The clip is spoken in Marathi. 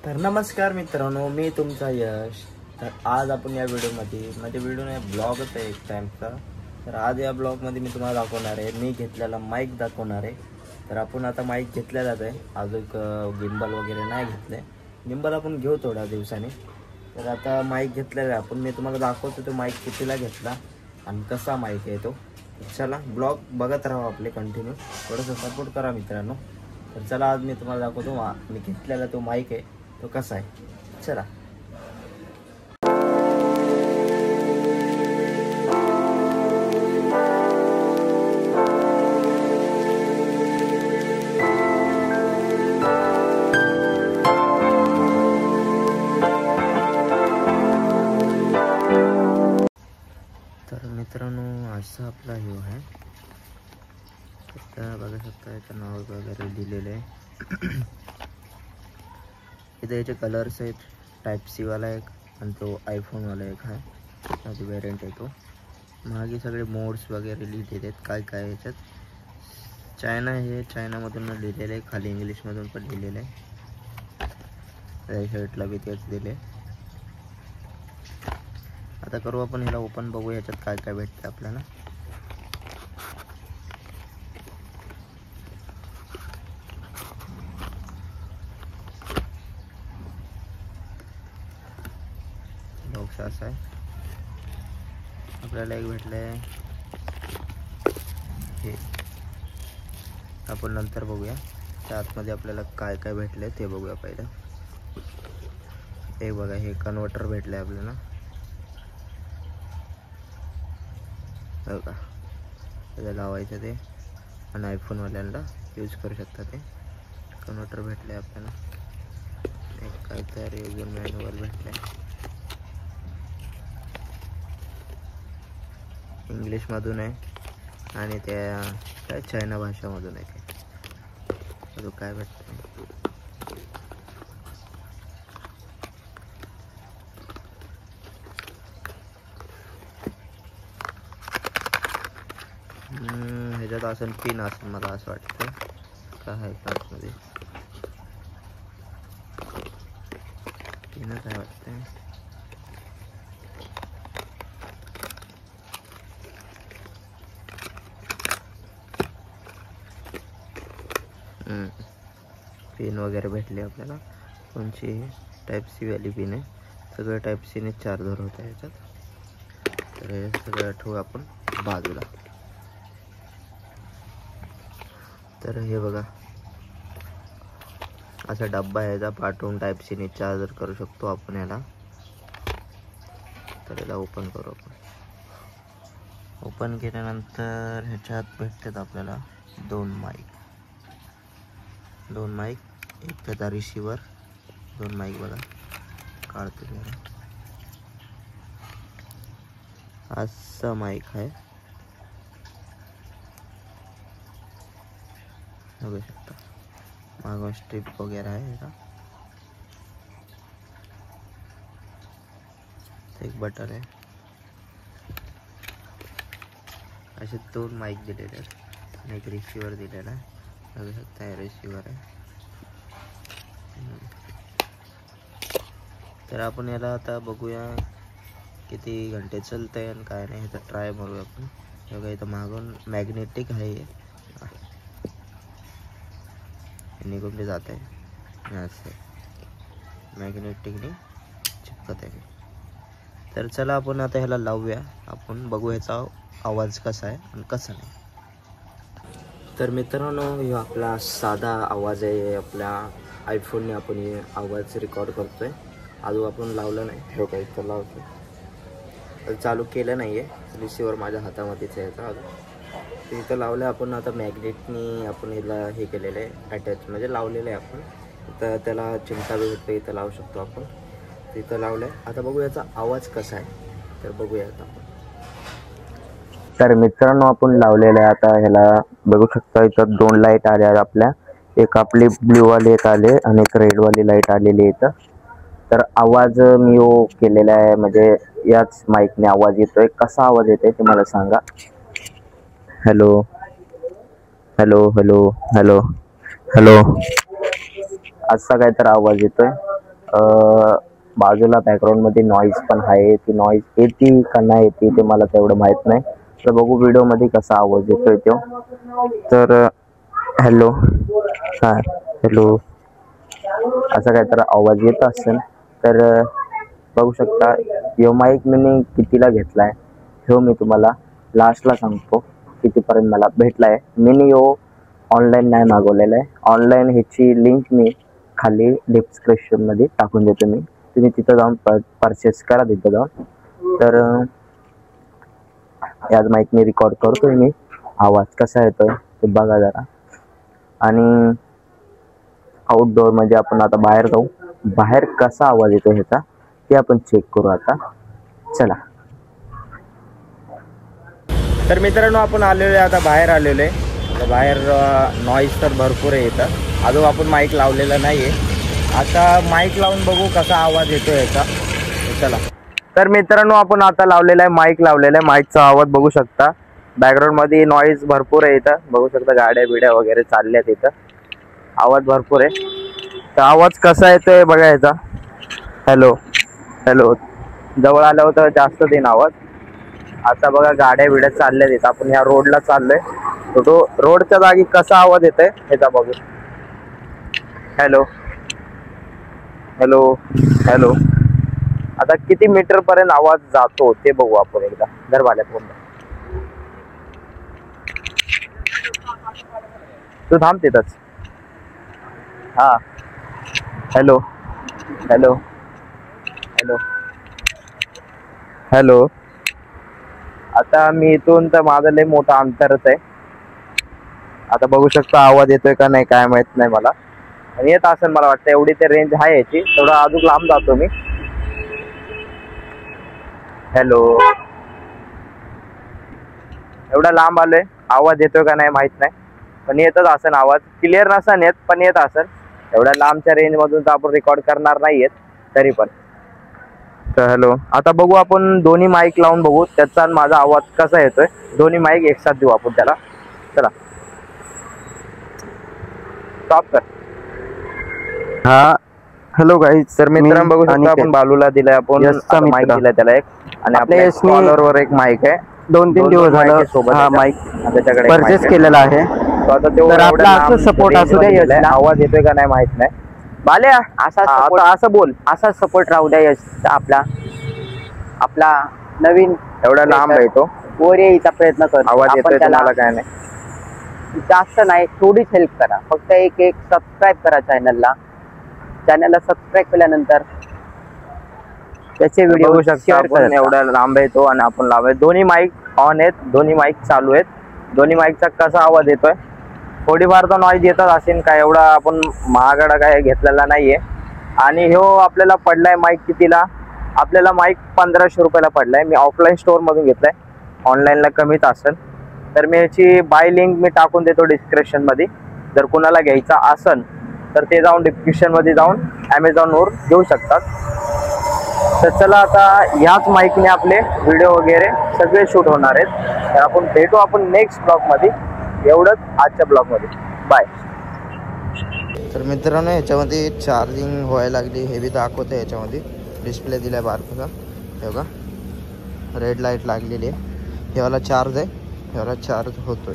तर नमस्कार मित्रांनो, मी तुमचा यश. तर आज आपण या व्हिडिओमध्ये म्हणजे व्हिडिओ नाही ब्लॉगच आहे एक टाईमचा. तर आज या ब्लॉगमध्ये मी तुम्हाला दाखवणार आहे मी घेतलेला माईक दाखवणार आहे. तर आपण आता माईक घेतलेलाच आहे, अजून गिम्बल वगैरे नाही घेतले. गिम्बल आपण घेऊ थोड्या दिवसांनी. तर आता माईक घेतलेला आहे आपण. मी तुम्हाला दाखवतो तो माईक कितीला घेतला आणि कसा माईक आहे तो. चला ब्लॉग बघत राहा आपले कंटिन्यू, थोडंसं सपोर्ट करा मित्रांनो. तर चला आज मी तुम्हाला दाखवतो मी घेतलेला तो माईक आहे तो कसा आहे. चला. तर मित्रांनो असा आपला हे आहे. तर बघू शकता याचं नाव वगैरे दिलेलं आहे. इथे याचे कलर्स आहेत. टाईप सी वाला एक आणि तो आयफोनवाला एक आहे, त्याचा वेरियंट आहे तो. मागे सगळे मोड्स वगैरे लिहिलेले आहेत काय काय याच्यात. चायना हे चायनामधून लिहिलेलं आहे, खाली इंग्लिशमधून पण लिहिलेलं आहे. त्या शर्टला बी तेच दिले. आता करू आपण ह्याला ओपन, बघू याच्यात काय काय भेटतं आपल्याला. बॉक्स असा आहे. आपल्याला एक भेटलंय हे, आपण नंतर बघूया. त्या आतमध्ये आपल्याला काय काय भेटले ते बघूया पहिलं. हे बघा, हे कन्व्हर्टर भेटले आपल्याला. बघा त्याला लावायचं ते आणि आयफोनवाल्यांना यूज करू शकता ते. कन्व्हर्टर भेटले आपल्याला. एक काहीतरी यूजर मॅन्युअल भेटले, इंग्लिशमधून आहे आणि त्या काय चायना भाषामधून आहे. काय काय भेटतं ह्याच्यात असं पिन असं मला असं वाटतं. काय आहे आतमध्ये पिन काय वाटतंय. पिन वगैरे भेटली आपल्याला. कोणची टाईप सी वाली पिन आहे. सगळं टाईप सीने चार्जर होतं ह्याच्यात. तर हे सगळं ठेवू आपण बाजूला. तर हे बघा असा डब्बा ह्याचा पाठवून टाईप सीने चार्जर करू शकतो आपण याला. तर याला ओपन करू आपण. ओपन केल्यानंतर ह्याच्यात भेटतात आपल्याला दोन माईक, एक त्याचा रिसिवर. दोन माईक बघा, काढतो जरा. असा माईक आहे, बघू शकता. मागून स्ट्रिप वगैरे आहे याचा. एक बटन आहे. असे दोन माईक दिलेले आहेत आणि एक रिसिवर दिलेला आहे. बघू शकता हे रिसिवर आहे. तर आपण याला आता बघूया किती घंटे चालतंय आणि काय नाही ह्याचा ट्राय मारूया आपण. बघा इथं मागून मॅग्नेटिक आहे, निघून जात आहे असं मॅग्नेटिकने चिपकत आहे. तर चला आपण आता ह्याला लावूया, आपण बघू ह्याचा आवाज कसा आहे आणि कसा नाही. तर मित्रांनो हे आपला साधा आवाज आहे. आपल्या आयफोनने आपण हे आवाज रेकॉर्ड करतोय. अजून आपण लावलं नाही. हे काही तर लावतो, चालू केलं नाही आहे. रिसिवर माझ्या हातामध्येच आहे याचा अजून. ते इथं लावलं आपण. आता मॅग्नेटनी आपण याला हे केलेलं आहे, अटॅच म्हणजे लावलेलं आहे आपण. तर त्याला चिमटा बी भेटतो, इथं लावू शकतो आपण. तिथं लावलं आहे. आता बघू याचा आवाज कसा आहे, तर बघूया आता आपण. तर मित्रांनो आपण लावलेलं आहे आता ह्याला. बघू शकता इथं दोन लाईट आल्या आहेत आपल्या. एक आपली ब्ल्यू वाली एक आले आणि एक रेड वाली लाईट आलेली इथं. तर आवाज मी केलेला आहे, म्हणजे याच माईकने आवाज येतोय. कसा आवाज येतोय ते मला सांगा. Hello hello hello hello hello असा काहीतरी आवाज येतोय. बाजूला बॅकग्राऊंडमध्ये नॉईज पण आहे. ती नॉईज येते का नाही येते ते मला तेवढं माहीत नाही. तर बघू व्हिडिओमध्ये कसा आवाज येतोय तो. तर हॅलो, हां हॅलो, असा काहीतरी आवाज येत असेल तर बघू शकता. ह्यो माईक मी कितीला घेतलाय ह्यो मी तुम्हाला लास्टला सांगतो कितीपर्यंत मला भेटलाय. मी ह्यो ऑनलाईन नाही मागवलेला आहे. ऑनलाईन ह्याची लिंक मी खाली डिस्क्रिप्शनमध्ये टाकून देतो. तुम्ही तिथं जाऊन परचेस करा तिथं जाऊन. तर याच माईकने रेकॉर्ड करतोय मी. आवाज कसा येतोय ते बघा जरा. आणि आउटडोअर म्हणजे आपण आता बाहेर जाऊ, बाहेर कसा आवाज येतो ह्याचा ते आपण चेक करू आता. चला. तर मित्रांनो आपण आलेलो आहे आता, बाहेर आलेलो आहे. तर बाहेर नॉईज तर भरपूर आहे इथं. अजून आपण माईक लावलेला नाही आहे. आता माईक लावून बघू कसा आवाज येतो याचा. चला. तर मित्रांनो आपण आता लावलेला आहे माईक, लावलेला आहे. माईकचा आवाज बघू शकता. बॅकग्राऊंडमध्ये नॉईज भरपूर आहे इथं. बघू शकता गाड्या बिड्या वगैरे चालल्यात इथं. आवाज भरपूर आहे. तर आवाज कसा येतोय बघा याचा. हॅलो हॅलो, जवळ आलं होतं जास्त देईन आवाज. आता बघा गाड्या बिड्या चालल्यात इथं. आपण ह्या रोडला चाललोय. तो रोडच्या जागी कसा आवाज येतोय ह्याचा बघू. हॅलो हॅलो हॅलो, आता किती मीटर पर्यंत आवाज जातो ते बघू आपण एकदा. दरवाल्या पूर्ण तू थांब तिथंच. हा हॅलो हॅलो हॅलो हॅलो. आता मी इथून तर माझं लय मोठं अंतरच आहे. आता बघू शकता आवाज येतोय का नाही काय माहित नाही मला. आणि येत असेल मला वाटतं. एवढी ते रेंज आहे याची. थोडं अजून लांब जातो मी. हॅलो, एवढा लांब आलोय. आवाज येतोय का नाही माहित नाही, पण येतच असेल आवाज. क्लिअर नसेल येत पण येत असेल. एवढ्या लांबच्या रेंज मधून तर आपण रेकॉर्ड करणार नाहीयेत तरी पण. तर हॅलो, आता बघू आपण दोन्ही माईक लावून बघू त्याचा आणि माझा आवाज कसा येतोय. दोन्ही माईक एक साथ देऊ आपण त्याला. चला स्टॉप कर. हा हॅलो गाईज. तर मित्रांनो बघू शकता आपण बालूला दिलाय आपण माईक दिलाय त्याला एक. आणि आपल्या स्कॉलरवर एक माईक आहे. 2-3 दिवस झालं हा माईक त्याच्याकडे परचेस केलेला आहे. तर आपला असं सपोर्ट असू द्या. आवाज येतोय का नाही माहित नाही. बाल्या असं बोल. असा सपोर्ट राहू द्या यश. आपला नवीन एवढा लांब आहे तो. वर यायचा प्रयत्न कर. आवाज येतोय त्याला काय नाही. जास्त नाही, थोडीच हेल्प करा. फक्त एक सबस्क्राईब करा चॅनलला. चॅनलला सबस्क्राईब केल्यानंतर त्याचे व्हिडिओ बघू शकता आपण. एवढा लांब आहे तो आणि आपण लावूया. दोन्ही माईक ऑन आहेत, दोन्ही माईक चालू आहेत. दोन्ही माईकचा कसा आवाज येतोय. थोडीफार तर नॉईज येतच असेल. काय एवढा आपण महागडा काय घेतलेला नाहीये. आणि ह्यो आपल्याला पडलाय माईक कितीला. आपल्याला माईक 1500 रुपयाला पडलाय. मी ऑफलाईन स्टोअर मधून घेतलाय. ऑनलाईनला कमीच असेल. तर मी याची बाय लिंक मी टाकून देतो डिस्क्रिप्शन मध्ये. जर कुणाला घ्यायचा असेल तर ते जाऊन डिस्क्रिप्शन मध्ये जाऊन ॲमेझॉनवर घेऊ शकतात. तर चला आता याच माईकने आपले व्हिडिओ वगैरे सगळे शूट होणार आहेत. तर आपण भेटू आपण नेक्स्ट ब्लॉगमध्ये. एवढंच आजच्या ब्लॉगमध्ये. बाय. तर मित्रांनो याच्यामध्ये चार्जिंग व्हायला लागली. हे बी दाखवतं आहे याच्यामध्ये. डिस्प्ले दिला आहे बारकोचा. हे बघा रेड लाईट लागलेली आहे. हे वाला चार्ज आहे. हे वाला चार्ज होतोय.